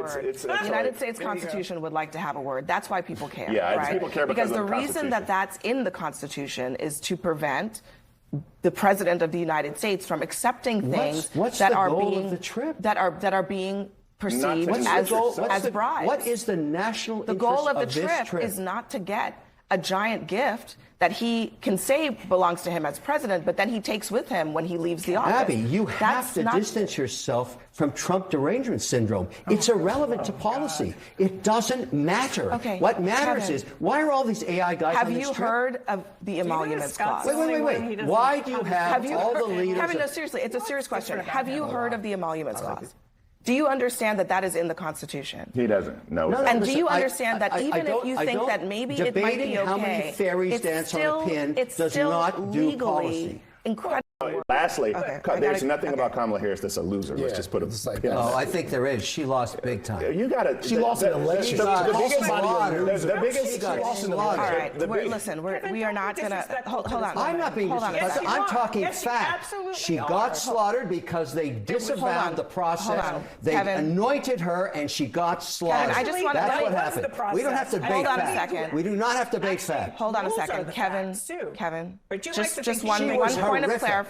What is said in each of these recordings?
word. The United States Constitution would like to have a word. That's why people care. Yeah, right? people care because of the the reason that that's in the Constitution is to prevent the president of the United States from accepting things that are being perceived as bribes. What is the national interest The goal of the trip is not to get a giant gift that he can say belongs to him as president, but then he takes with him when he leaves the office. Abby, you have to distance yourself from Trump derangement syndrome. It's irrelevant to policy. It doesn't matter. Okay, what matters Kevin, is, why are all these AI guys have on this you trip? heard of the emoluments clause? Wait. Why do you have all the leaders? Kevin, no, seriously, it's a serious question. Have you heard of the emoluments clause? Do you understand that that is in the Constitution? He doesn't. No. And do you understand that even if you think that maybe it might be okay, how many fairies dance on a pin does not do policy. Incredible. Lastly, there's nothing about Kamala Harris that's a loser. Let's just put a pin on that. I think there is. She lost big time. You got to. She lost an election. The biggest. All right. Listen, we are not going to. Hold on. I'm not being disrespectful. I'm talking fact. She got slaughtered because they disavowed the process. They anointed her, and she got slaughtered. That's what happened. We don't have to bake fact. Hold on a second. We do not have to bake fact. Hold on a second, Kevin. Just one point of clarification.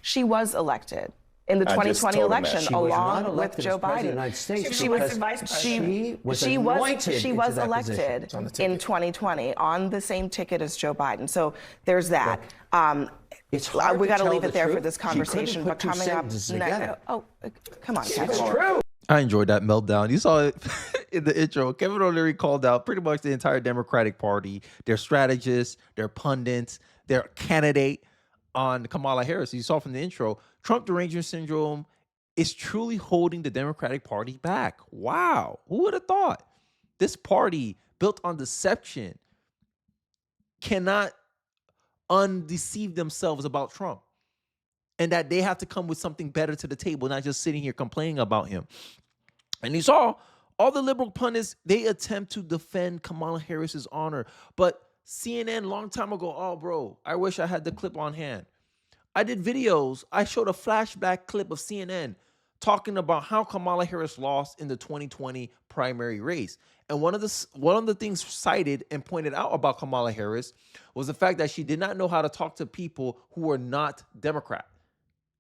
She was elected in the 2020 election along with Joe Biden. She was elected in 2020 on the same ticket as Joe Biden. So there's that. It's hard we got to tell leave it the there truth. for this conversation. But coming up next, come on, Kevin. It's true. I enjoyed that meltdown. You saw it in the intro. Kevin O'Leary called out pretty much the entire Democratic Party, their strategists, their pundits, their candidate on Kamala Harris. You saw from the intro, Trump derangement syndrome is truly holding the Democratic Party back. Wow. Who would have thought? This party built on deception cannot undeceive themselves about Trump, and that they have to come with something better to the table, not just sitting here complaining about him. And you saw all the liberal pundits, they attempt to defend Kamala Harris's honor, but CNN long time ago, oh, bro, I wish I had the clip on hand. I did videos. I showed a flashback clip of CNN talking about how Kamala Harris lost in the 2020 primary race. And one of the things cited and pointed out about Kamala Harris was the fact that she did not know how to talk to people who were not Democrat.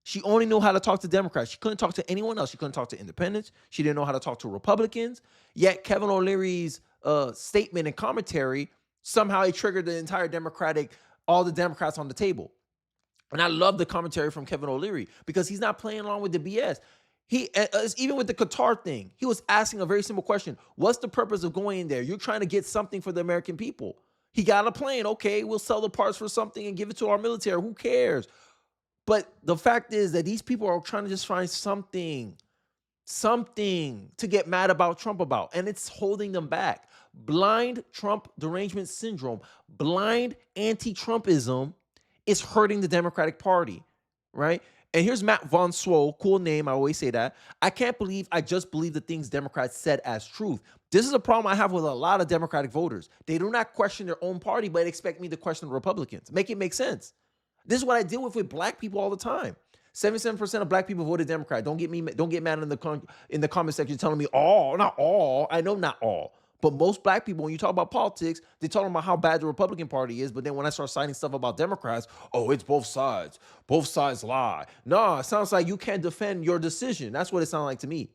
She only knew how to talk to Democrats. She couldn't talk to anyone else. She couldn't talk to independents. She didn't know how to talk to Republicans. Yet Kevin O'Leary's statement and commentary, somehow it triggered the entire all the Democrats on the table. And I love the commentary from Kevin O'Leary because he's not playing along with the BS. Even with the Qatar thing, he was asking a very simple question. What's the purpose of going in there? You're trying to get something for the American people. He got a plane. Okay, we'll sell the parts for something and give it to our military. Who cares? But the fact is that these people are trying to just find something to get mad about Trump about, and it's holding them back. Blind Trump derangement syndrome, blind Anti Trumpism is hurting the Democratic Party, right? And here's Matt Von Swoll, cool name, I always say that. I can't believe I just believe the things Democrats said as truth. This is a problem I have with a lot of Democratic voters. They do not question their own party, but expect me to question the Republicans. Make it make sense. This is what I deal with black people all the time. 77% of black people voted Democrat. Don't get mad in the comment section telling me all, not all. I know not all. But most black people, when you talk about politics, they talk about how bad the Republican Party is. But then when I start citing stuff about Democrats, oh, it's both sides. Both sides lie. No, it sounds like you can't defend your decision. That's what it sounded like to me.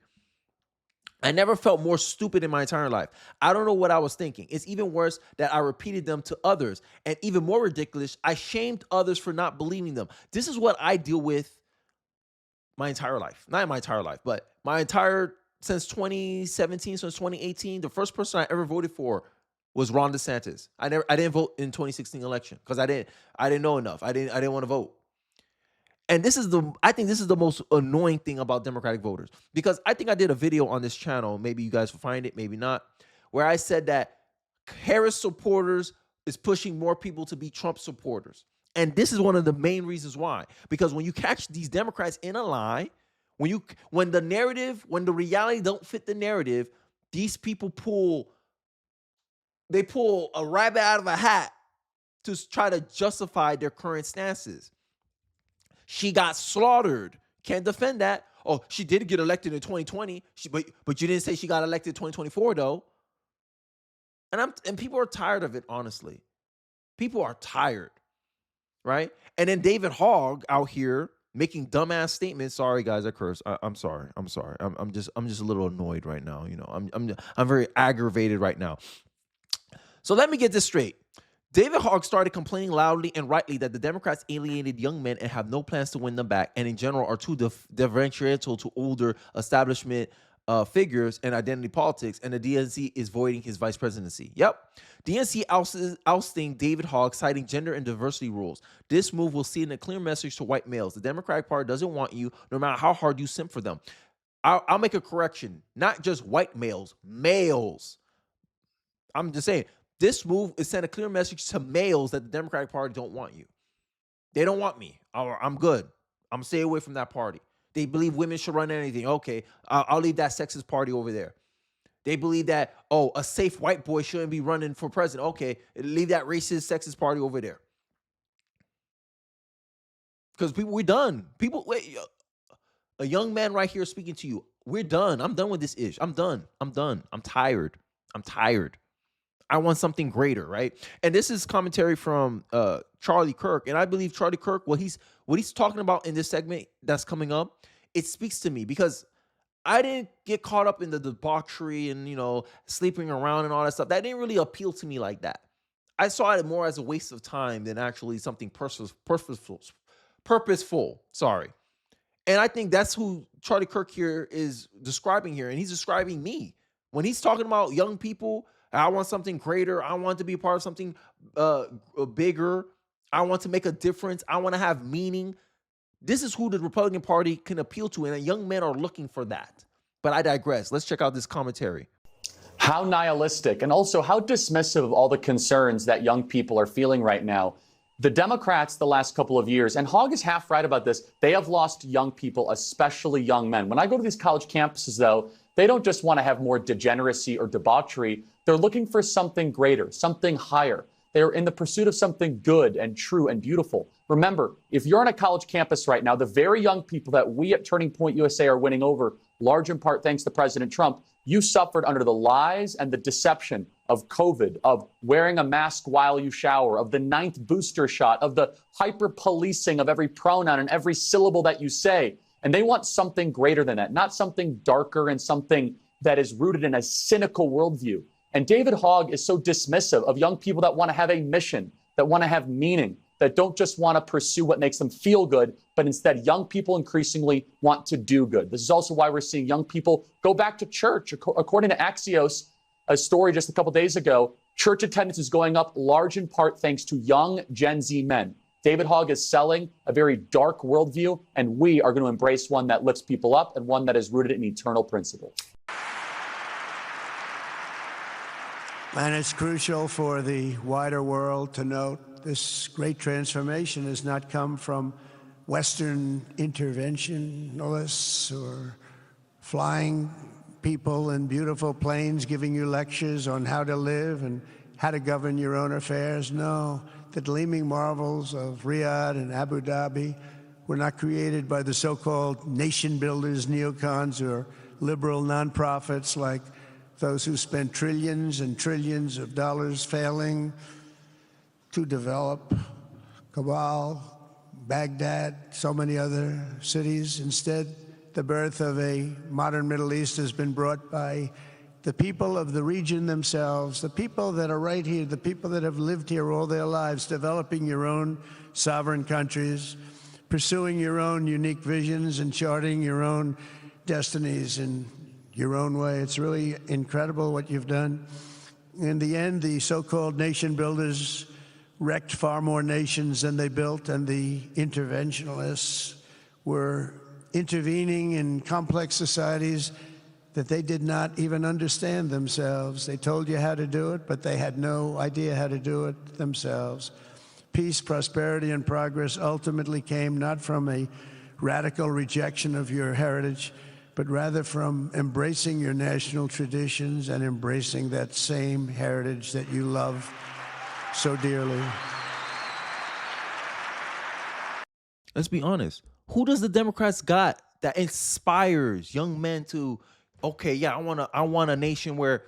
I never felt more stupid in my entire life. I don't know what I was thinking. It's even worse that I repeated them to others. And even more ridiculous, I shamed others for not believing them. This is what I deal with my entire life. Not my entire life, but since 2017, since 2018, the first person I ever voted for was Ron DeSantis. I didn't vote in 2016 election because I didn't know enough. I didn't want to vote. And I think this is the most annoying thing about Democratic voters, because I think I did a video on this channel. Maybe you guys will find it, maybe not, where I said that Harris supporters is pushing more people to be Trump supporters. And this is one of the main reasons why, because when you catch these Democrats in a lie, when the reality don't fit the narrative, these people pull a rabbit out of a hat to try to justify their current stances. She got slaughtered. Can't defend that. oh, she did get elected in 2020, but you didn't say she got elected in 2024 though. And people are tired of it, honestly. People are tired, right? And then David Hogg out here making dumbass statements. Sorry, guys, I curse. I'm sorry. I'm just a little annoyed right now. You know, I'm very aggravated right now. So let me get this straight. David Hogg started complaining loudly and rightly that the Democrats alienated young men and have no plans to win them back, and in general are too differential to older establishment figures and identity politics, and the DNC is voiding his vice presidency. Yep. DNC ousting David Hogg, citing gender and diversity rules. This move will send a clear message to white males. The Democratic Party doesn't want you, no matter how hard you simp for them. I'll make a correction. Not just white males, males. I'm just saying, this move is send a clear message to males that the Democratic Party don't want you. They don't want me. I'm good. I'm stay away from that party. They believe women should run anything. Okay, I'll leave that sexist party over there. They believe that, a safe white boy shouldn't be running for president. Okay, leave that racist, sexist party over there. Because we're done. Wait, a young man right here speaking to you. We're done. I'm done with this ish. I'm done. I'm tired. I want something greater, right? And this is commentary from Charlie Kirk. And I believe Charlie Kirk, what he's talking about in this segment that's coming up, it speaks to me because I didn't get caught up in the debauchery and, sleeping around and all that stuff. That didn't really appeal to me like that. I saw it more as a waste of time than actually something purposeful. Sorry. And I think that's who Charlie Kirk here is describing here. And he's describing me. When he's talking about young people, I want something greater. I want to be a part of something bigger. I want to make a difference. I want to have meaning. This is who the Republican Party can appeal to, and young men are looking for that. But I digress. Let's check out this commentary. How nihilistic and also how dismissive of all the concerns that young people are feeling right now. The Democrats the last couple of years, and Hogg is half right about this, they have lost young people, especially young men. When I go to these college campuses, though, they don't just want to have more degeneracy or debauchery. They're looking for something greater, something higher. They're in the pursuit of something good and true and beautiful. Remember, if you're on a college campus right now, the very young people that we at Turning Point USA are winning over, large in part thanks to President Trump, you suffered under the lies and the deception of COVID, of wearing a mask while you shower, of the 9th booster shot, of the hyper-policing of every pronoun and every syllable that you say. And they want something greater than that, not something darker and something that is rooted in a cynical worldview. And David Hogg is so dismissive of young people that want to have a mission, that want to have meaning, that don't just want to pursue what makes them feel good, but instead young people increasingly want to do good. This is also why we're seeing young people go back to church. According to Axios, a story just a couple days ago, church attendance is going up large in part thanks to young Gen Z men. David Hogg is selling a very dark worldview, and we are going to embrace one that lifts people up and one that is rooted in eternal principle. And it's crucial for the wider world to note this great transformation has not come from Western interventionists or flying people in beautiful planes giving you lectures on how to live and how to govern your own affairs. No, the gleaming marvels of Riyadh and Abu Dhabi were not created by the so-called nation builders, neocons, or liberal nonprofits like those who spent trillions and trillions of dollars failing to develop Kabul, Baghdad, so many other cities. Instead, the birth of a modern Middle East has been brought by the people of the region themselves, the people that are right here, the people that have lived here all their lives, developing your own sovereign countries, pursuing your own unique visions and charting your own destinies in your own way. It's really incredible what you've done. In the end, the so-called nation builders wrecked far more nations than they built, and the interventionists were intervening in complex societies that they did not even understand themselves. They told you how to do it, but they had no idea how to do it themselves. Peace, prosperity, and progress ultimately came not from a radical rejection of your heritage, but rather from embracing your national traditions and embracing that same heritage that you love so dearly. Let's be honest. Who does the Democrats got that inspires young men to, okay, yeah, I want a nation where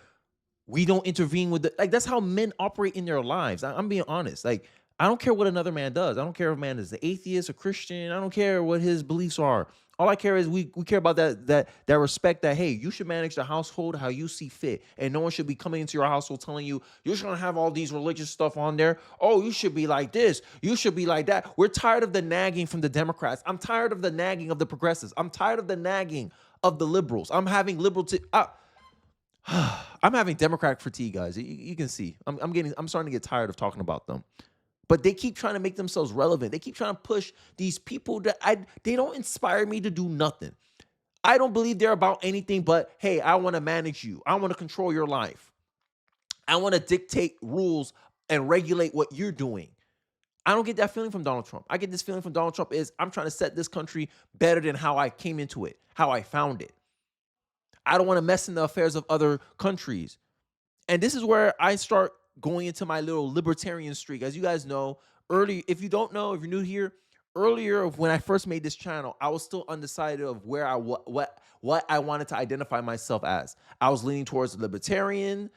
we don't intervene with like, that's how men operate in their lives. I'm being honest. Like, I don't care what another man does. I don't care if a man is an atheist, a Christian. I don't care what his beliefs are. All I care is we care about that respect that, hey, you should manage the household how you see fit. And no one should be coming into your household telling you, you're just going to have all these religious stuff on there. Oh, you should be like this. You should be like that. We're tired of the nagging from the Democrats. I'm tired of the nagging of the progressives. I'm tired of the nagging of the liberals. I'm having I'm having Democratic fatigue, guys. You can see. I'm starting to get tired of talking about them. But they keep trying to make themselves relevant. They keep trying to push these people that they don't inspire me to do nothing. I don't believe they're about anything but, hey, I want to manage you. I want to control your life. I want to dictate rules and regulate what you're doing. I don't get that feeling from Donald Trump. I get this feeling from Donald Trump is I'm trying to set this country better than how I came into it, how I found it. I don't want to mess in the affairs of other countries. And this is where I start going into my little libertarian streak. As you guys know, if you don't know, if you're new here, earlier when I first made this channel, I was still undecided of where what I wanted to identify myself as. I was leaning towards libertarian,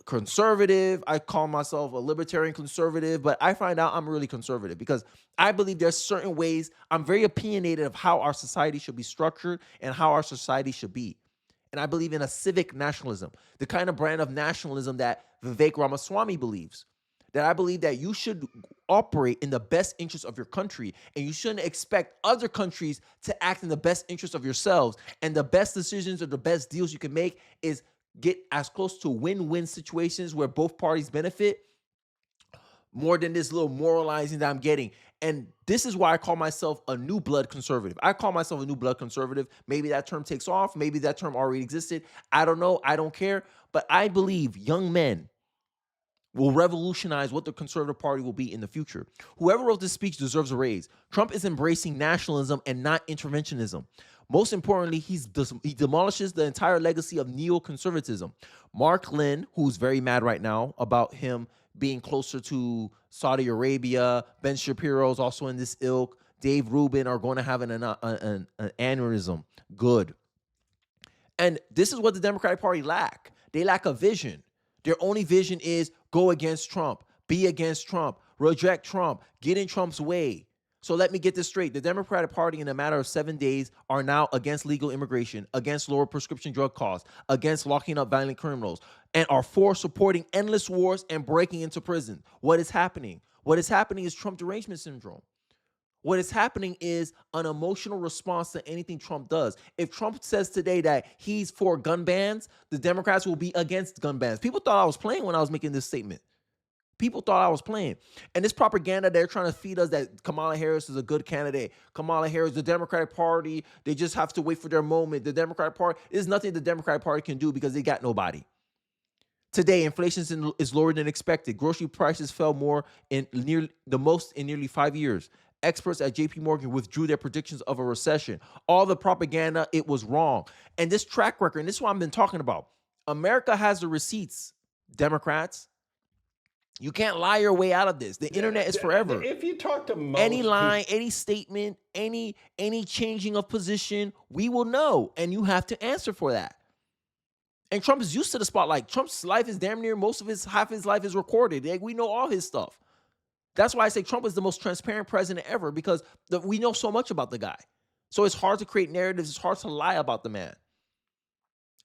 conservative. I call myself a libertarian conservative, but I find out I'm really conservative because I believe there's certain ways. I'm very opinionated of how our society should be structured and how our society should be. And I believe in a civic nationalism, the kind of brand of nationalism that Vivek Ramaswamy believes. That I believe that you should operate in the best interest of your country, and you shouldn't expect other countries to act in the best interest of yourselves. And the best decisions or the best deals you can make is get as close to win-win situations where both parties benefit more than this little moralizing that I'm getting. And this is why I call myself a new blood conservative. I call myself a new blood conservative. Maybe that term takes off. Maybe that term already existed. I don't know. I don't care. But I believe young men will revolutionize what the conservative party will be in the future. Whoever wrote this speech deserves a raise. Trump is embracing nationalism and not interventionism. Most importantly, he demolishes the entire legacy of neoconservatism. Mark Lynn, who's very mad right now about him being closer to Saudi Arabia, Ben Shapiro's also in this ilk, Dave Rubin are going to have an aneurysm. Good. And this is what the Democratic Party lack. They lack a vision. Their only vision is go against Trump, be against Trump, reject Trump, get in Trump's way. So let me get this straight. The Democratic Party in a matter of 7 days are now against legal immigration, against lower prescription drug costs, against locking up violent criminals, and are for supporting endless wars and breaking into prison. What is happening? What is happening is Trump derangement syndrome. What is happening is an emotional response to anything Trump does. If Trump says today that he's for gun bans, the Democrats will be against gun bans. People thought I was playing when I was making this statement. People thought I was playing. And this propaganda they're trying to feed us that Kamala Harris is a good candidate. Kamala Harris, the Democratic Party, they just have to wait for their moment. The Democratic Party, there's nothing the Democratic Party can do because they got nobody. Today, inflation is lower than expected. Grocery prices fell the most in nearly 5 years. Experts at JP Morgan withdrew their predictions of a recession. All the propaganda, it was wrong. And this track record, and this is what I've been talking about. America has the receipts, Democrats. You can't lie your way out of this. The internet is forever. If you talk to most any line, any statement, any changing of position, we will know. And you have to answer for that. And Trump is used to the spotlight. Trump's life is damn near half his life is recorded. We know all his stuff. That's why I say Trump is the most transparent president ever, because we know so much about the guy. So it's hard to create narratives. It's hard to lie about the man.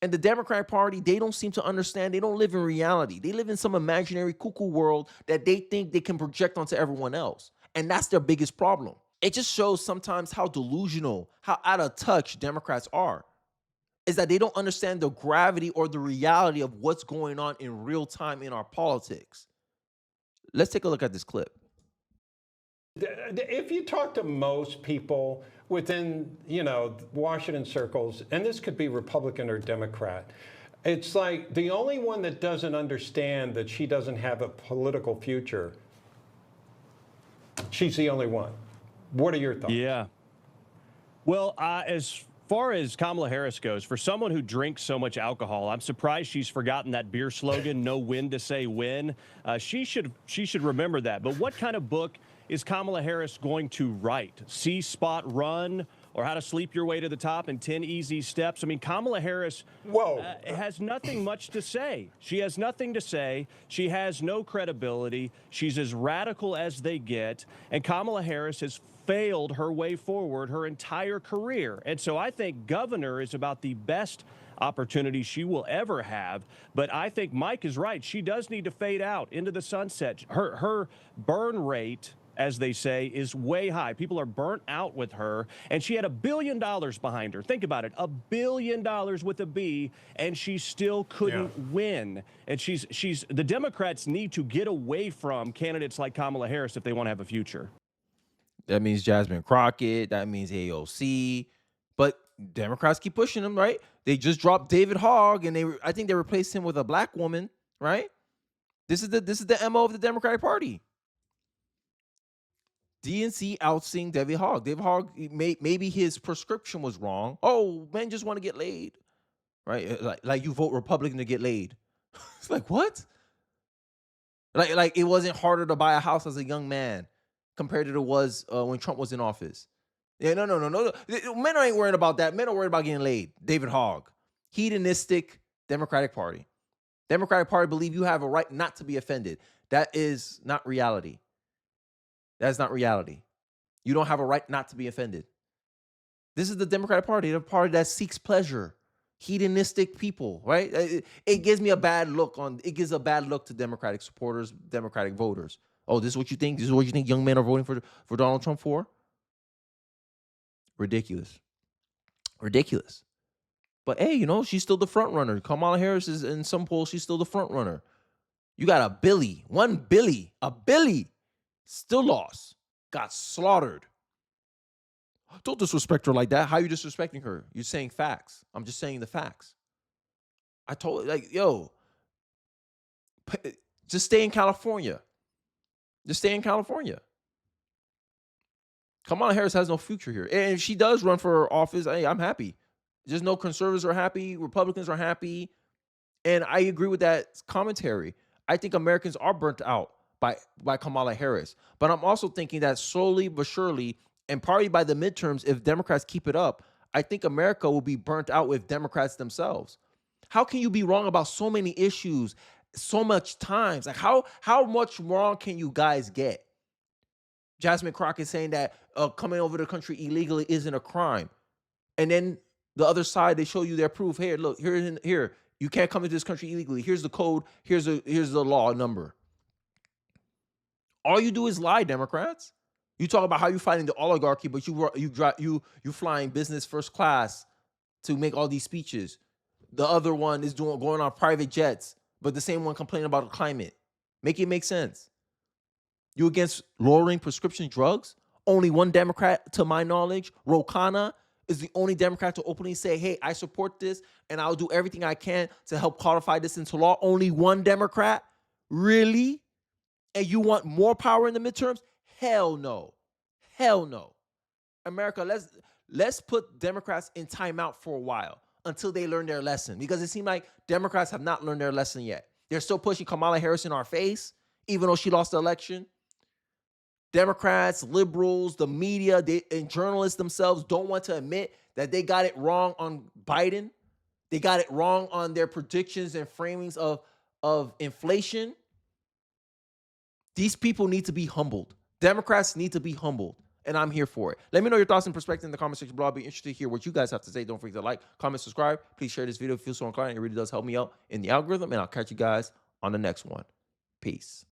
And the Democratic Party, they don't seem to understand. They don't live in reality. They live in some imaginary cuckoo world that they think they can project onto everyone else. And that's their biggest problem. It just shows sometimes how delusional, how out of touch Democrats are. Is that they don't understand the gravity or the reality of what's going on in real time in our politics. Let's take a look at this clip. If you talk to most people within, Washington circles, and this could be Republican or Democrat, it's like the only one that doesn't understand that she doesn't have a political future, she's the only one. What are your thoughts? Yeah. Well, as far as Kamala Harris goes, for someone who drinks so much alcohol, I'm surprised she's forgotten that beer slogan, know when to say when. She should remember that. But what kind of book is Kamala Harris going to write? See Spot Run or how to sleep your way to the top in 10 easy steps. I mean, Kamala Harris has nothing much to say. She has nothing to say. She has no credibility. She's as radical as they get. And Kamala Harris has failed her way forward her entire career. And so I think governor is about the best opportunity she will ever have. But I think Mike is right. She does need to fade out into the sunset. Her burn rate, as they say, is way high. People are burnt out with her, and she had $1 billion behind her. Think about it, $1 billion with a B, and she still couldn't win. And the Democrats need to get away from candidates like Kamala Harris if they want to have a future. That means Jasmine Crockett. That means AOC. But Democrats keep pushing them, right? They just dropped David Hogg, and I think they replaced him with a black woman, right? This is the MO of the Democratic Party. DNC ousting David Hogg. David Hogg, maybe his prescription was wrong. Oh, men just want to get laid, right? Like you vote Republican to get laid. It's like, what? Like it wasn't harder to buy a house as a young man compared to it was when Trump was in office. Yeah, no. Men ain't worried about that. Men are worried about getting laid. David Hogg. Hedonistic Democratic Party. Democratic Party believe you have a right not to be offended. That is not reality. That's not reality. You don't have a right not to be offended. This is the Democratic Party, the party that seeks pleasure. Hedonistic people, right? It gives me a bad look it gives a bad look to Democratic supporters, Democratic voters. Oh, this is what you think? This is what you think young men are voting for Donald Trump for? Ridiculous. But hey, she's still the front runner. Kamala Harris is in some polls, she's still the front runner. You got a Billy, still lost, got slaughtered. Don't disrespect her like that. How are you disrespecting her? You're saying facts. I'm just saying the facts. I told just stay in California. Kamala Harris has no future here. And if she does run for office, hey, I'm happy. Just no conservatives are happy. Republicans are happy. And I agree with that commentary. I think Americans are burnt out by Kamala Harris. But I'm also thinking that slowly but surely, and probably by the midterms, if Democrats keep it up, I think America will be burnt out with Democrats themselves. How can you be wrong about so many issues so much times? Like how much wrong can you guys get? Jasmine Crockett saying that coming over the country illegally isn't a crime. And then the other side, they show you their proof. Here, look, here, you can't come into this country illegally. Here's the code. Here's the law number. All you do is lie, Democrats. You talk about how you're fighting the oligarchy, but you flying business first class to make all these speeches. The other one is going on private jets, but the same one complaining about the climate. Make it make sense. You against lowering prescription drugs? Only one Democrat, to my knowledge, Ro Khanna, is the only Democrat to openly say, hey, I support this, and I'll do everything I can to help codify this into law. Only one Democrat? Really? And you want more power in the midterms? Hell no. America, let's put Democrats in timeout for a while until they learn their lesson, because it seems like Democrats have not learned their lesson yet. They're still pushing Kamala Harris in our face, even though she lost the election. Democrats, liberals, the media, and journalists themselves don't want to admit that they got it wrong on Biden. They got it wrong on their predictions and framings of inflation. These people need to be humbled. Democrats need to be humbled, and I'm here for it. Let me know your thoughts and perspective in the comment section below. I'll be interested to hear what you guys have to say. Don't forget to like, comment, subscribe. Please share this video if you feel so inclined. It really does help me out in the algorithm, and I'll catch you guys on the next one. Peace.